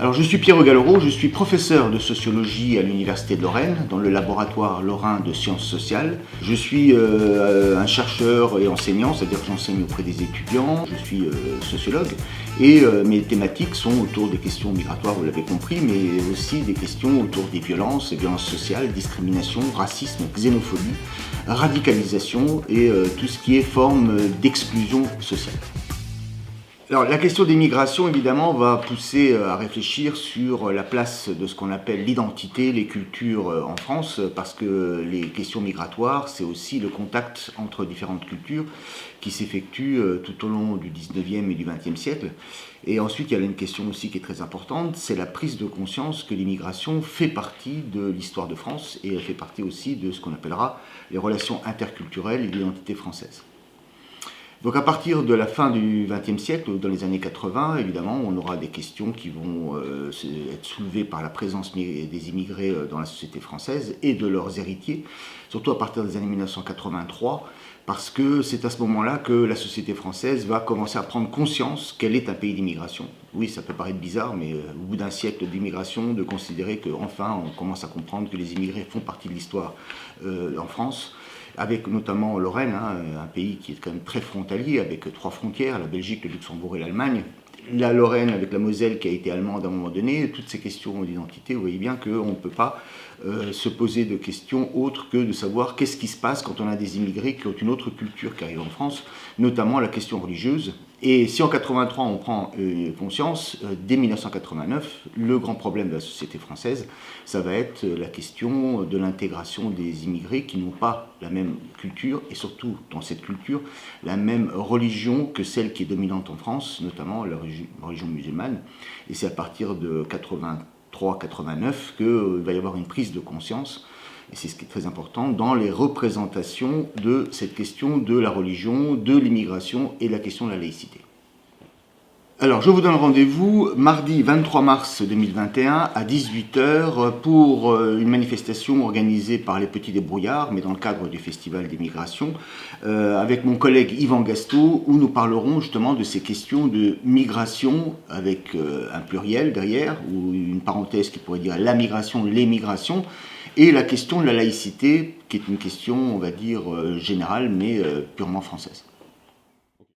Alors, je suis Pierre Gallereau, je suis professeur de sociologie à l'Université de Lorraine, dans le laboratoire lorrain de sciences sociales. Je suis un chercheur et enseignant, c'est-à-dire que j'enseigne auprès des étudiants, je suis sociologue, et mes thématiques sont autour des questions migratoires, vous l'avez compris, mais aussi des questions autour des violences sociales, discrimination, racisme, xénophobie, radicalisation et tout ce qui est forme d'exclusion sociale. Alors, la question des migrations, évidemment, va pousser à réfléchir sur la place de ce qu'on appelle l'identité, les cultures en France, parce que les questions migratoires, c'est aussi le contact entre différentes cultures qui s'effectue tout au long du 19e et du 20e siècle. Et ensuite, il y a une question aussi qui est très importante, c'est la prise de conscience que l'immigration fait partie de l'histoire de France et elle fait partie aussi de ce qu'on appellera les relations interculturelles et l'identité française. Donc à partir de la fin du XXe siècle, dans les années 80, évidemment, on aura des questions qui vont être soulevées par la présence des immigrés dans la société française et de leurs héritiers, surtout à partir des années 1983, parce que c'est à ce moment-là que la société française va commencer à prendre conscience qu'elle est un pays d'immigration. Oui, ça peut paraître bizarre, mais au bout d'un siècle d'immigration, de considérer qu'enfin on commence à comprendre que les immigrés font partie de l'histoire en France, avec notamment Lorraine, un pays qui est quand même très frontalier, avec 3 frontières, la Belgique, le Luxembourg et l'Allemagne. La Lorraine avec la Moselle qui a été allemande à un moment donné, toutes ces questions d'identité, vous voyez bien qu'on ne peut pas se poser de questions autres que de savoir qu'est-ce qui se passe quand on a des immigrés qui ont une autre culture qui arrive en France, notamment la question religieuse. Et si en 83 on prend conscience, dès 1989, le grand problème de la société française, ça va être la question de l'intégration des immigrés qui n'ont pas la même culture et surtout dans cette culture la même religion que celle qui est dominante en France, notamment la religion musulmane. Et c'est à partir de 83-89 qu'il va y avoir une prise de conscience, et c'est ce qui est très important, dans les représentations de cette question de la religion, de l'immigration et de la question de la laïcité. Alors, je vous donne rendez-vous mardi 23 mars 2021 à 18h pour une manifestation organisée par les Petits Débrouillards, mais dans le cadre du Festival des Migrations, avec mon collègue Yvan Gastaud, où nous parlerons justement de ces questions de migration, avec un pluriel derrière, ou une parenthèse qui pourrait dire la migration, les migrations, et la question de la laïcité, qui est une question, on va dire, générale, mais purement française.